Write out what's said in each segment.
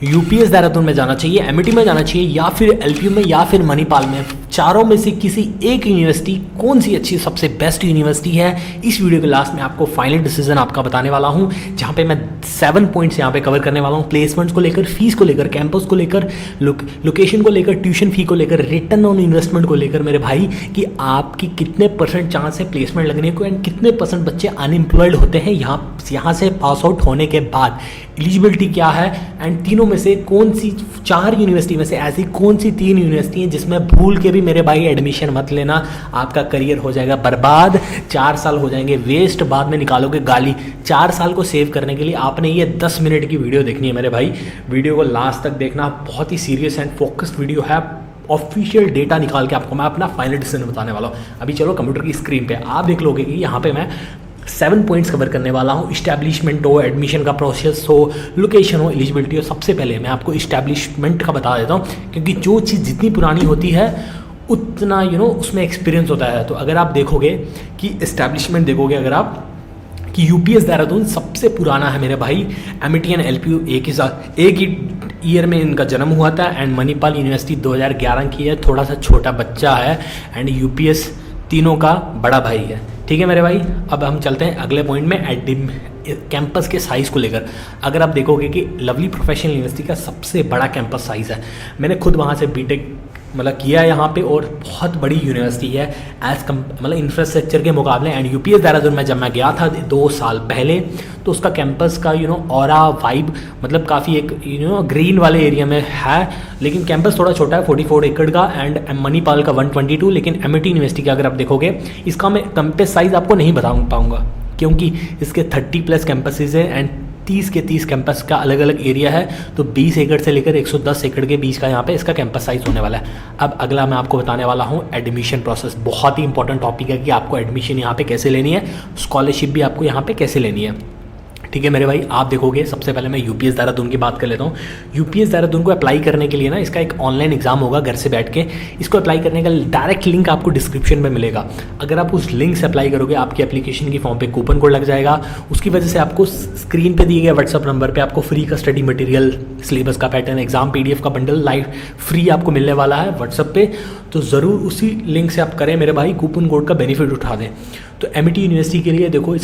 UPS Dehradun में जाना चाहिए, एमईटी में जाना चाहिए, या फिर एलपीयू में, या फिर मणिपाल में, चारों में से किसी एक यूनिवर्सिटी कौन सी अच्छी सबसे बेस्ट यूनिवर्सिटी है, इस वीडियो के लास्ट में आपको फाइनल डिसीजन आपका बताने वाला हूं, जहां पे मैं 7 पॉइंट्स यहां पे कवर करने वाला हूं। प्लेसमेंट्स को लेकर, फीस को लेकर, कैंपस को लेकर, लोकेशन को लेकर, ट्यूशन फी को लेकर, रिटर्न ऑन इन्वेस्टमेंट को लेकर मेरे भाई, कि आपकी कितने % चांस है प्लेसमेंट लगने को एंड कितने % बच्चे अनएम्प्लॉयड होते हैं यहाँ से पास आउट होने के बाद, एलिजिबिलिटी क्या है, एंड तीनों में से कौन सी 4 यूनिवर्सिटी में से ऐसी कौन सी 3 यूनिवर्सिटी हैं जिसमें भूल के भी मेरे भाई एडमिशन मत लेना, आपका करियर हो जाएगा बर्बाद, 4 साल हो जाएंगे वेस्ट, बाद में निकालोगे गाली। 4 साल को सेव करने के लिए आपने ये 10 मिनट की वीडियो देखनी है मेरे भाई, वीडियो को लास्ट तक देखना, बहुत ही सीरियस एंड फोकस्ड वीडियो है। ऑफिशियल डेटा निकाल के आपको मैं अपना फाइनल डिसीजन बताने वाला हूँ। अभी चलो कंप्यूटर की स्क्रीन पे आप देख लोगे कि यहाँ पे मैं 7 पॉइंट्स कवर करने वाला हूँ। इस्टेब्लिशमेंट हो, एडमिशन का प्रोसेस हो, लोकेशन हो, एलिजिबिलिटी हो। सबसे पहले मैं आपको इस्टेब्लिशमेंट का बता देता हूँ, क्योंकि जो चीज़ जितनी पुरानी होती है उतना उसमें एक्सपीरियंस होता है। तो अगर आप देखोगे कि इस्टेब्लिशमेंट देखोगे अगर आप कि यूपीएस देहरादून सबसे पुराना है मेरे भाई, एमईटी एंड एलपीयू एक ही ईयर में इनका जन्म हुआ था, एंड मणिपाल यूनिवर्सिटी 2011 की है, थोड़ा सा छोटा बच्चा है, एंड यूपीएस तीनों का बड़ा भाई है। ठीक है मेरे भाई, अब हम चलते हैं अगले पॉइंट में, कैंपस के साइज़ को लेकर। अगर आप देखोगे कि लवली प्रोफेशनल यूनिवर्सिटी का सबसे बड़ा कैंपस साइज़ है, मैंने खुद वहाँ से बीटेक किया है यहाँ पे, और बहुत बड़ी यूनिवर्सिटी है इंफ्रास्ट्रक्चर के मुकाबले। एंड यूपीएस देहरादून में जब मैं गया था 2 साल पहले, तो उसका कैंपस का ऑरा वाइब काफ़ी एक ग्रीन वाले एरिया में है, लेकिन कैंपस थोड़ा छोटा है, 44 एकड़ का, एंड मणिपाल का 122। लेकिन एमईटी यूनिवर्सिटी का अगर आप देखोगे, इसका मैं कैंपस साइज़ आपको नहीं बता पाऊँगा, क्योंकि इसके 30+ कैंपसेज हैं एंड 30 के 30 कैंपस का अलग अलग एरिया है। तो 20 एकड़ से लेकर 110 एकड़ के बीच का यहाँ पे इसका कैंपस साइज होने वाला है। अब अगला मैं आपको बताने वाला हूँ एडमिशन प्रोसेस। बहुत ही इंपॉर्टेंट टॉपिक है कि आपको एडमिशन यहाँ पे कैसे लेनी है, स्कॉलरशिप भी आपको यहाँ पे कैसे लेनी है। ठीक है मेरे भाई, आप देखोगे सबसे पहले मैं यूपीएस देहरादून की बात कर लेता हूँ। यूपीएस देहरादून को अप्लाई करने के लिए ना, इसका एक ऑनलाइन एग्जाम होगा घर से बैठ के। इसको अप्लाई करने का डायरेक्ट लिंक आपको डिस्क्रिप्शन में मिलेगा। अगर आप उस लिंक से अप्लाई करोगे, आपकी एप्लीकेशन की फॉर्म पे कूपन कोड लग जाएगा। उसकी वजह से आपको स्क्रीन पे दिए गए व्हाट्सअप नंबर पे आपको फ्री का स्टडी मटेरियल, सिलेबस का पैटर्न, एग्जाम PDF का बंडल लाइव फ्री आपको मिलने वाला है व्हाट्सअप पे। तो ज़रूर उसी लिंक से आप करें मेरे भाई, कूपन कोड का बेनिफिट उठा दें। तो एमईटी यूनिवर्सिटी के लिए देखो,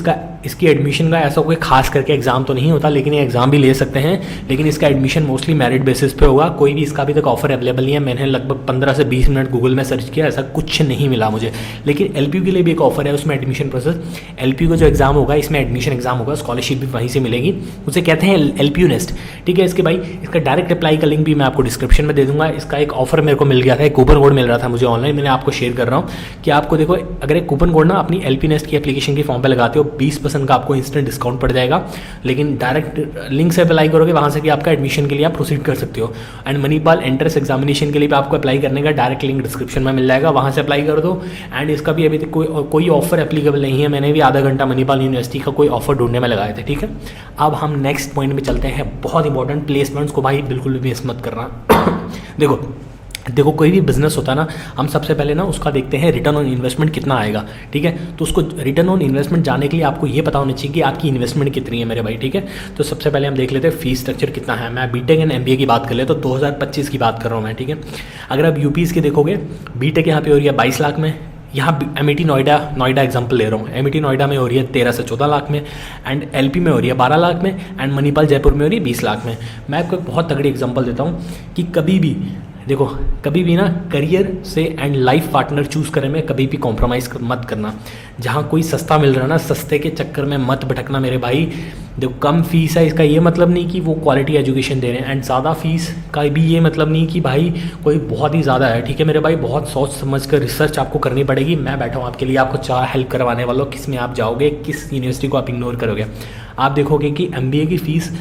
इसकी एडमिशन का ऐसा कोई खास करके एग्जाम तो नहीं होता, लेकिन ये एग्जाम भी ले सकते हैं। लेकिन इसका एडमिशन मोस्टली मेरिट बेसिस पे होगा। कोई भी इसका अभी तक ऑफर अवेलेबल नहीं है। मैंने लगभग 15 से 20 मिनट गूगल में सर्च किया, ऐसा कुछ नहीं मिला मुझे। लेकिन एलपीयू के लिए भी एक ऑफर है, उसमें एडमिशन प्रोसेस, एलपीयू का जो एग्जाम होगा इसमें एडमिशन एग्जाम होगा, स्कॉलरशिप भी वहीं से मिलेगी, उसे कहते हैं एलपीयू नेस्ट। ठीक है, इसके भाई इसका डायरेक्ट अप्लाई का लिंक भी मैं आपको डिस्क्रिप्शन में दे दूंगा। इसका एक ऑफर मेरे को मिल गया था, एक कूपन कोड मिल रहा था मुझे ऑनलाइन, मैंने आपको शेयर कर रहा हूँ कि आपको देखो, अगर एक कूपन कोड ना अपनी एलपी नेस्ट की एप्लीकेशन की फॉर्म पे लगाते हो, 20% का आपको इंस्टेंट डिस्काउंट पड़ जाएगा। लेकिन डायरेक्ट लिंक से अप्लाई करोगे, वहाँ से भी आपका एडमिशन के लिए आप प्रोसीड कर सकते हो। एंड मणिपाल एंट्रेंस एग्जामिनेशन के लिए भी आपको अप्लाई करने का डायरेक्ट लिंक डिस्क्रिप्शन में मिल जाएगा, वहाँ से अप्लाई कर दो। एंड इसका भी अभी तक कोई ऑफर एप्लीकेबल नहीं है। मैंने भी आधा घंटा मणिपाल यूनिवर्सिटी का कोई ऑफर ढूंढने में लगाए थे। ठीक है, अब हम नेक्स्ट पॉइंट में चलते हैं, बहुत इंपॉर्टेंट, प्लेसमेंट्स को भाई बिल्कुल भी मिस मत करना। देखो कोई भी बिजनेस होता है ना, हम सबसे पहले ना उसका देखते हैं रिटर्न ऑन इन्वेस्टमेंट कितना आएगा। ठीक है, तो उसको रिटर्न ऑन इन्वेस्टमेंट जानने के लिए आपको ये पता होना चाहिए कि आपकी इन्वेस्टमेंट कितनी है मेरे भाई। ठीक है, तो सबसे पहले हम देख लेते हैं फीस स्ट्रक्चर कितना है। मैं बीटेक एंड एमबीए की बात कर ले तो 2025 की बात कर रहा हूँ मैं। ठीक है, अगर आप यूपीएस के देखोगे, बीटेक यहाँ पे हो रही है 22 लाख में, यहाँ एमईटी नोएडा एग्जाम्पल ले रहा हूँ, एमईटी नोएडा में हो रही है 13 से 14 लाख में, एंड एलपी में हो रही है 12 लाख में, एंड मणिपाल जयपुर में हो रही है 20 लाख में। मैं आपको एक बहुत तगड़ी एग्जाम्पल देता हूँ कि कभी भी ना करियर से एंड लाइफ पार्टनर चूज़ करने में कभी भी कॉम्प्रोमाइज़ मत करना। जहाँ कोई सस्ता मिल रहा है ना, सस्ते के चक्कर में मत भटकना मेरे भाई। देखो कम फीस है, इसका ये मतलब नहीं कि वो क्वालिटी एजुकेशन दे रहे हैं, एंड ज़्यादा फीस का भी ये मतलब नहीं कि भाई कोई बहुत ही ज़्यादा है। ठीक है मेरे भाई, बहुत सोच समझ कर रिसर्च आपको करनी पड़ेगी। मैं बैठा हूँ आपके लिए, आपको 4 हेल्प करवाने वाला हूँ, किस में आप जाओगे, किस यूनिवर्सिटी को आप इग्नोर करोगे। आप देखोगे कि एमबीए की फ़ीस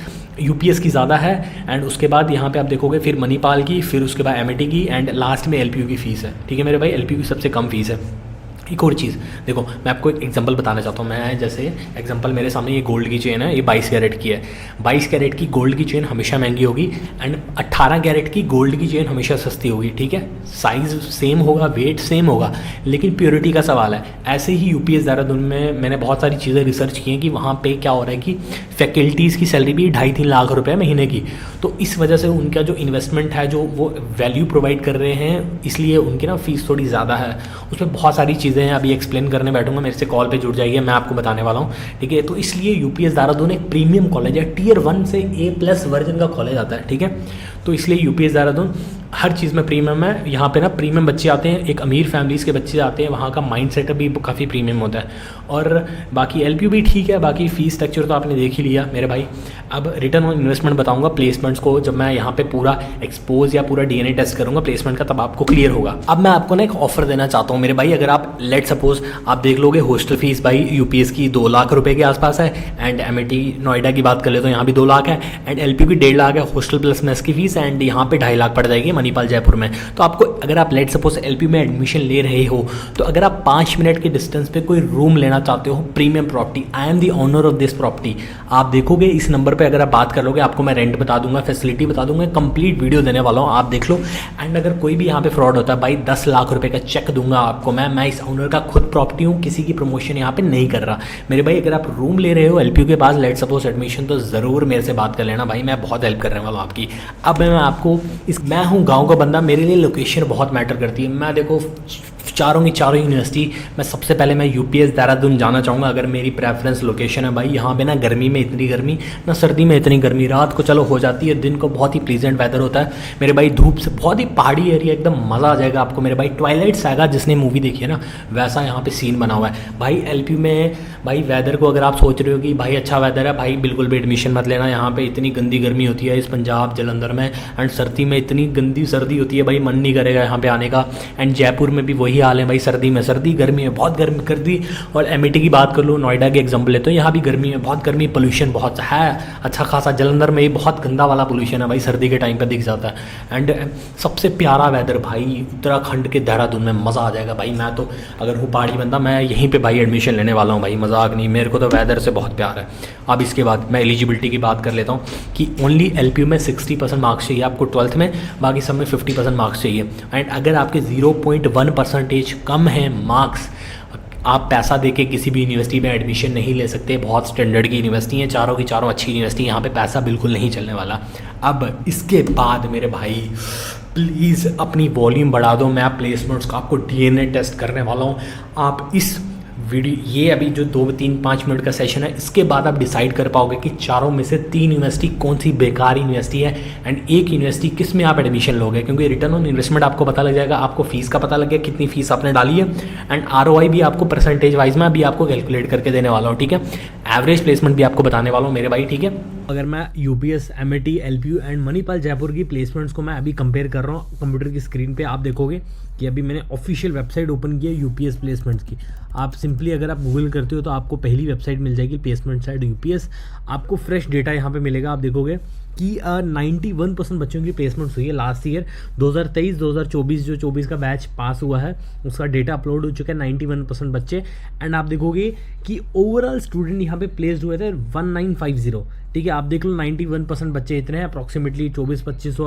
यूपीएस की ज़्यादा है, एंड उसके बाद यहाँ पे आप देखोगे फिर मणिपाल की, फिर उसके बाद एमईटी की, एंड लास्ट में एलपीयू की फ़ीस है। ठीक है मेरे भाई, एलपीयू की सबसे कम फीस है। एक और चीज़ देखो, मैं आपको एक एग्जांपल बताना चाहता हूँ। मैं जैसे एग्जांपल मेरे सामने ये गोल्ड की चेन है, ये 22 कैरेट की है। 22 कैरेट की गोल्ड की चेन हमेशा महंगी होगी एंड 18 कैरेट की गोल्ड की चेन हमेशा सस्ती होगी, ठीक है। साइज़ सेम होगा, वेट सेम होगा, लेकिन प्योरिटी का सवाल है। ऐसे ही यूपीएस देहरादून में मैंने बहुत सारी चीज़ें रिसर्च की हैं कि वहाँ पर क्या हो रहा है कि फैकल्टीज़ की सैलरी भी 2.5-3 लाख रुपये महीने की। तो इस वजह से उनका जो इन्वेस्टमेंट है, जो वो वैल्यू प्रोवाइड कर रहे हैं, इसलिए उनकी ना फीस थोड़ी ज़्यादा है। उसमें बहुत सारी चीज़ें हैं, अभी एक्सप्लेन करने बैठूंगा, मेरे से कॉल पे जुड़ जाइए, मैं आपको बताने वाला हूँ, ठीक है। तो इसलिए यूपीएस देहरादून एक प्रीमियम कॉलेज है, टियर 1 से A+ वर्जन का कॉलेज आता है, ठीक है। तो इसलिए यूपीएस देहरादून हर चीज़ में प्रीमियम है। यहाँ पे ना प्रीमियम बच्चे आते हैं, एक अमीर फैमिलीज़ के बच्चे आते हैं, वहाँ का माइंड सेटअप भी काफ़ी प्रीमियम होता है। और बाकी एलपीयू भी ठीक है, बाकी फ़ीस स्ट्रक्चर तो आपने देख ही लिया मेरे भाई। अब रिटर्न ऑन इन्वेस्टमेंट बताऊंगा, प्लेसमेंट्स को जब मैं यहाँ पे पूरा एक्सपोज या पूरा डीएनए टेस्ट करूँगा प्लेसमेंट का, तब आपको क्लियर होगा। अब मैं आपको ना एक ऑफर देना चाहता हूँ मेरे भाई। अगर आप लेट सपोज आप देख लोगे हॉस्टल फीस भाई यूपीएस की 2 लाख रुपए के आसपास है, एंड एमआईटी नोएडा की बात कर ले तो यहाँ भी 2 लाख है, एंड एलपीयू की 1.5 लाख है हॉस्टल प्लस मेस की फीस, एंड यहाँ पे 2.5 लाख पड़ जाएगी मणिपाल जयपुर में। तो आपको अगर आप लेट सपोज एलपीयू में एडमिशन ले रहे हो, तो अगर आप 5 मिनट के डिस्टेंस पे कोई रूम लेना चाहते हो, premium property, I am the owner of this property, आप देखोगे इस नंबर पे अगर आप बात कर लोगे, आपको मैं रेंट बता दूंगा, फैसिलिटी बता दूंगा, कंप्लीट वीडियो देने वाला हूँ, आप देख लो। एंड अगर कोई भी यहाँ पे फ्रॉड होता है भाई, 10 लाख रुपए का चेक दूंगा आपको मैं इस ओनर का खुद प्रॉपर्टी हूँ, किसी की प्रमोशन यहाँ पे नहीं कर रहा मेरे भाई। अगर आप रूम ले रहे हो एलपीयू के पास लेट सपोज एडमिशन, तो ज़रूर मेरे से बात कर लेना भाई, मैं बहुत हेल्प करने वाला हूँ आपकी। अब मैं आपको मैं हूँ गाँव का बंदा, मेरे लिए लोकेशन बहुत मैटर करती है। मैं देखो चारों की चारों यूनिवर्सिटी, मैं सबसे पहले मैं यूपीएस देहरादून जाना चाहूँगा अगर मेरी प्रेफरेंस लोकेशन है भाई। यहाँ पे ना गर्मी में इतनी गर्मी, ना सर्दी में इतनी गर्मी, रात को चलो हो जाती है, दिन को बहुत ही प्लीजेंट वेदर होता है मेरे भाई। धूप से बहुत ही पहाड़ी एरिया, एकदम मज़ा आ जाएगा आपको मेरे भाई। ट्वाइलाइट सागा जिसने मूवी देखी है ना, वैसा यहाँ पे सीन बना हुआ है भाई। एलपीयू में भाई वेदर को अगर आप सोच रहे हो कि भाई अच्छा वेदर है भाई, बिल्कुल भी एडमिशन मत लेना। यहाँ पे इतनी गंदी गर्मी होती है इस पंजाब जलंधर में, एंड सर्दी में इतनी गंदी सर्दी होती है भाई, मन नहीं करेगा यहाँ पे आने का। एंड जयपुर में भी वही हाल है भाई, सर्दी में सर्दी, गर्मी में बहुत गर्मी कर दी। और एमआईटी की बात कर लो, नोएडा की एग्जाम्पल ले तो यहाँ भी गर्मी में बहुत गर्मी, पोल्यूशन बहुत है अच्छा खासा। जलंधर में बहुत गंदा वाला पोल्यूशन है भाई, सर्दी के टाइम पे दिख जाता है। एंड सबसे प्यारा वेदर भाई उत्तराखंड के देहरादून में, मज़ा आ जाएगा भाई। मैं तो अगर हूँ पहाड़ी बंदा, मैं यहीं पे भाई एडमिशन लेने वाला हूँ भाई, मजाक नहीं, मेरे को तो वेदर से बहुत प्यार है। अब इसके बाद मैं एलिजिबिलिटी की बात कर लेता हूँ कि ओनली एलपीयू में 60% मार्क्स चाहिए आपको 12th में, बाकी सब में 50% मार्क्स चाहिए। एंड अगर आपके 0.1% कम है मार्क्स, आप पैसा देके किसी भी यूनिवर्सिटी में एडमिशन नहीं ले सकते। बहुत स्टैंडर्ड की यूनिवर्सिटी है, चारों की चारों अच्छी यूनिवर्सिटी, यहाँ पे पैसा बिल्कुल नहीं चलने वाला। अब इसके बाद मेरे भाई प्लीज़ अपनी वॉल्यूम बढ़ा दो, मैं प्लेसमेंट्स का आपको डीएनए टेस्ट करने वाला हूँ। आप इस वीडियो, ये अभी जो 2-3-5 मिनट का सेशन है, इसके बाद आप डिसाइड कर पाओगे कि चारों में से 3 यूनिवर्सिटी कौन सी बेकार यूनिवर्सिटी है, एंड एक यूनिवर्सिटी किस में आप एडमिशन लोगे। क्योंकि रिटर्न ऑन इन्वेस्टमेंट आपको पता लग जाएगा, आपको फीस का पता लग गया कितनी फीस आपने डाली है, एंड आरओआई भी आपको परसेंटेज वाइज में अभी आपको कैलकुलेट करके देने वाला हूँ, ठीक है। एवरेज प्लेसमेंट भी आपको बताने वाला हूँ मेरे भाई, ठीक है। अगर मैं UPS, MIT, LPU and Manipal Jaipur की प्लेसमेंट्स को मैं अभी कंपेयर कर रहा हूँ कंप्यूटर की स्क्रीन पे, आप देखोगे कि अभी मैंने ऑफिशियल वेबसाइट ओपन की है यूपीएस प्लेसमेंट्स की। आप सिंपली अगर आप गूगल करते हो तो आपको पहली वेबसाइट मिल जाएगी प्लेसमेंट साइट यूपीएस। आपको फ्रेश डेटा यहाँ पे मिलेगा, आप देखोगे कि 91% बच्चों की प्लेसमेंट्स हुई है लास्ट ईयर 2023-2024, जो 24 का बैच पास हुआ है उसका डेटा अपलोड हो चुका है 91% बच्चे। एंड आप देखोगे कि ओवरऑल स्टूडेंट यहाँ पे प्लेस्ड हुए थे 1950, ठीक है। आप देख लो 91% बच्चे इतने हैं, अप्रॉक्सीमेटली 2400-2500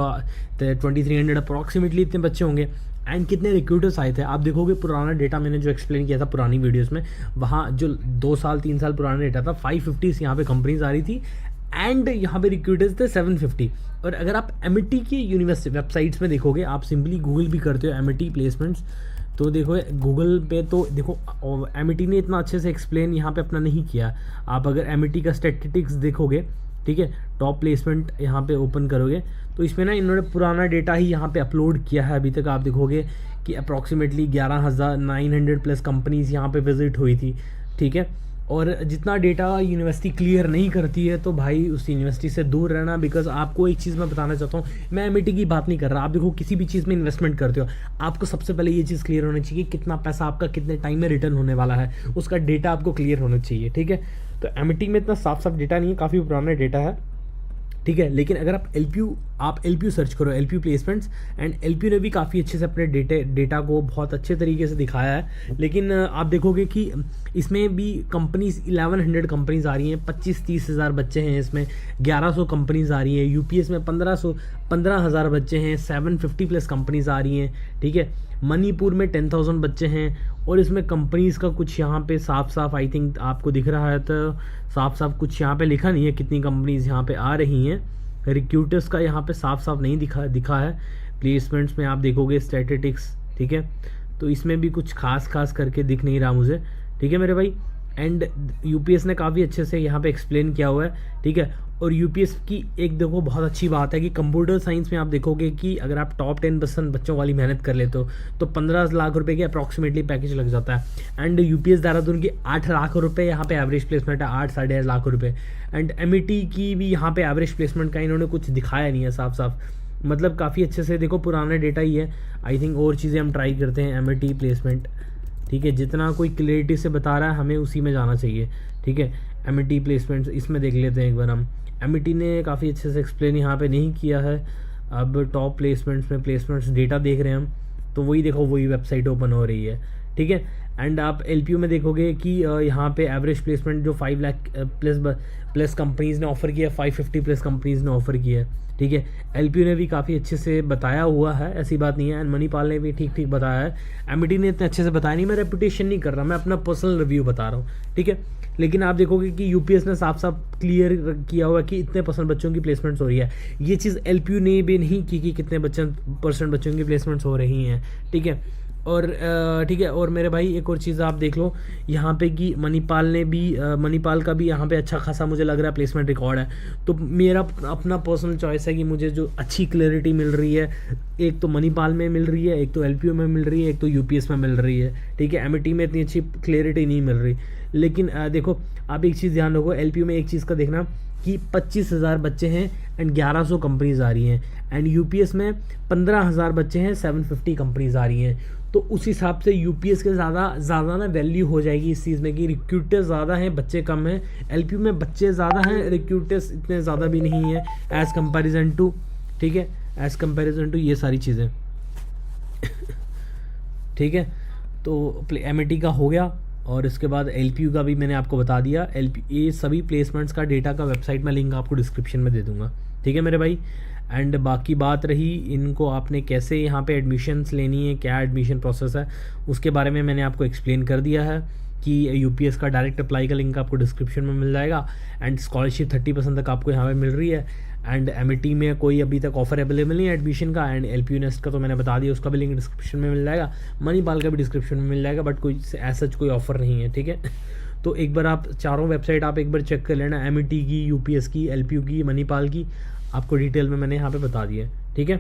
2300 अप्रॉक्सीमेटली इतने बच्चे होंगे। एंड कितने रिक्रूटर्स आए थे आप देखोगे, पुराना डेटा मैंने जो एक्सप्लेन किया था पुरानी वीडियोस में, वहाँ जो 2-3 साल पुराना डेटा था 550 यहाँ पे कंपनीज आ रही थी, एंड यहाँ पे रिक्रूटर्स थे 750। और अगर आप एमआईटी की यूनिवर्सिटी वेबसाइट्स में देखोगे, आप सिंपली गूगल भी करते हो एमआईटी प्लेसमेंट्स, तो देखो गूगल पे तो देखो एमआईटी ने इतना अच्छे से एक्सप्लेन यहाँ पे अपना नहीं किया। आप अगर एमआईटी का स्टैटिस्टिक्स देखोगे, ठीक है, टॉप प्लेसमेंट यहाँ पे ओपन करोगे तो इसमें ना इन्होंने पुराना डेटा ही यहाँ पे अपलोड किया है अभी तक। आप देखोगे कि अप्रॉक्सीमेटली 11,900 प्लस कंपनीज यहाँ पे विजिट हुई थी, ठीक है। और जितना डेटा यूनिवर्सिटी क्लियर नहीं करती है तो भाई उस यूनिवर्सिटी से दूर रहना। बिकॉज आपको एक चीज़ मैं बताना चाहता हूँ, मैं एमआईटी की बात नहीं कर रहा, आप देखो किसी भी चीज़ में इन्वेस्टमेंट करते हो, आपको सबसे पहले ये चीज़ क्लियर होनी चाहिए कितना पैसा आपका कितने टाइम में रिटर्न होने वाला है, उसका डेटा आपको क्लियर होना चाहिए, ठीक है। तो एमआईटी में इतना साफ साफ डेटा नहीं है, काफ़ी पुराना डेटा है। ठीक है। लेकिन अगर आप एल सर्च करो, एल प्लेसमेंट्स, एंड एल ने भी काफ़ी अच्छे से अपने डेटा को बहुत अच्छे तरीके से दिखाया है। लेकिन आप देखोगे कि इसमें भी कंपनीज 1100 कंपनीज आ रही हैं, 25-30 हज़ार बच्चे हैं इसमें, 1100 कंपनीज आ रही हैं। यूपीएस में 15,000 बच्चे हैं, 750 प्लस कंपनीज आ रही हैं, ठीक है। मणिपुर में 10,000 बच्चे हैं, और इसमें कंपनीज़ का कुछ यहाँ पे साफ साफ आई थिंक आपको दिख रहा है, तो साफ साफ कुछ यहाँ पे लिखा नहीं है कितनी कंपनीज़ यहाँ पे आ रही हैं। रिक्रूटर्स का यहाँ पे साफ साफ नहीं दिखा है। प्लेसमेंट्स में आप देखोगे स्टैटिस्टिक्स, ठीक है, तो इसमें भी कुछ खास करके दिख नहीं रहा मुझे, ठीक है मेरे भाई। एंड यूपीएस ने काफ़ी अच्छे से यहाँ पे एक्सप्लेन किया हुआ है, ठीक है। और यूपीएस की एक देखो बहुत अच्छी बात है कि कंप्यूटर साइंस में आप देखोगे कि अगर आप टॉप 10% बच्चों वाली मेहनत कर लेते हो तो 15 लाख रुपए के अप्रॉक्सीमेटली पैकेज लग जाता है। एंड यूपीएस देहरादून की 8 लाख रुपए यहाँ पे एवरेज प्लेसमेंट है, 8-8.5 लाख रुपए। एंड एमईटी की भी यहाँ पे एवरेज प्लेसमेंट का इन्होंने कुछ दिखाया नहीं है साफ साफ, मतलब काफ़ी अच्छे से देखो पुराना डेटा ही है। आई थिंक और चीज़ें हम ट्राई करते हैं एमईटी प्लेसमेंट, ठीक है, जितना कोई क्लियरिटी से बता रहा है हमें उसी में जाना चाहिए, ठीक है। एमईटी प्लेसमेंट्स इसमें देख लेते हैं एक बार हम। एमईटी ने काफ़ी अच्छे से एक्सप्लेन यहाँ पे नहीं किया है। अब टॉप प्लेसमेंट्स में प्लेसमेंट्स डेटा देख रहे हैं हम, तो वही देखो वही वेबसाइट ओपन हो रही है, ठीक है। एंड आप एलपीयू में देखोगे कि यहाँ पे एवरेज प्लेसमेंट जो 5 लाख प्लस कंपनीज़ ने ऑफ़र किया, 550 प्लस कंपनीज़ ने ऑफ़र किया है, ठीक है। एलपीयू ने भी काफ़ी अच्छे से बताया हुआ है, ऐसी बात नहीं है। एंड मणिपाल ने भी ठीक बताया है। एमईटी ने इतने अच्छे से बताया नहीं, मैं रेपुटेशन नहीं कर रहा, मैं अपना पर्सनल रिव्यू बता रहा हूँ, ठीक है। लेकिन आप देखोगे कि यूपीएस ने साफ साफ क्लियर किया हुआ है कि इतने % बच्चों की प्लेसमेंट्स हो रही है। ये चीज़ एलपीयू ने भी नहीं की कि कितने % बच्चों की प्लेसमेंट्स हो रही हैं, ठीक है। और ठीक है, और मेरे भाई एक और चीज़ आप देख लो यहाँ पे कि मणिपाल का भी यहाँ पे अच्छा खासा मुझे लग रहा है प्लेसमेंट रिकॉर्ड है। तो मेरा अपना पर्सनल चॉइस है कि मुझे जो अच्छी क्लैरिटी मिल रही है, एक तो मणिपाल में मिल रही है, एक तो एलपीयू में मिल रही है, एक तो यूपीएस में मिल रही है, ठीक है। एमईटी में इतनी अच्छी क्लैरिटी नहीं मिल रही। लेकिन देखो आप एक चीज़ ध्यान रखो, एलपीयू में एक चीज़ का देखना कि 25,000 बच्चे हैं एंड 1100 कंपनीज आ रही हैं, एंड यूपीएस में 15,000 बच्चे हैं, 750 कंपनीज आ रही हैं। तो उस हिसाब से यूपीएस के ज़्यादा ना वैल्यू हो जाएगी इस चीज़ में कि रिक्रूटर्स ज़्यादा हैं, बच्चे कम हैं। एलपीयू में बच्चे ज़्यादा हैं, रिक्रूटर्स इतने ज़्यादा भी नहीं है एज़ कंपैरिजन टू, ठीक है, एज़ कंपैरिजन टू ये सारी चीज़ें ठीक है। तो एमईटी का हो गया, और इसके बाद एलपीयू का भी मैंने आपको बता दिया। ये सभी प्लेसमेंट्स का डेटा का वेबसाइट में लिंक आपको डिस्क्रिप्शन में दे दूंगा, ठीक है मेरे भाई। एंड बाकी बात रही इनको आपने कैसे यहाँ पे एडमिशन्स लेनी है, क्या एडमिशन प्रोसेस है, उसके बारे में मैंने आपको एक्सप्लेन कर दिया है कि यूपीएस का डायरेक्ट अप्लाई का लिंक आपको डिस्क्रिप्शन में मिल जाएगा। एंड स्कॉलरशिप 30% तक आपको यहाँ पे मिल रही है। एंड एमईटी में कोई अभी तक ऑफर अवेलेबल नहीं है एडमिशन का। एंड एलपीयू नेस्ट का तो मैंने बता दिया, उसका भी लिंक डिस्क्रिप्शन में मिल जाएगा। मणिपाल का भी डिस्क्रिप्शन में मिल जाएगा, बट कोई ऐसा कोई ऑफर नहीं है, ठीक है। तो एक बार आप चारों वेबसाइट आप एक बार चेक कर लेना, एमईटी की, यूपीएस की, एलपीयू की, मणिपाल की, आपको डिटेल में मैंने यहाँ पे बता दिया है।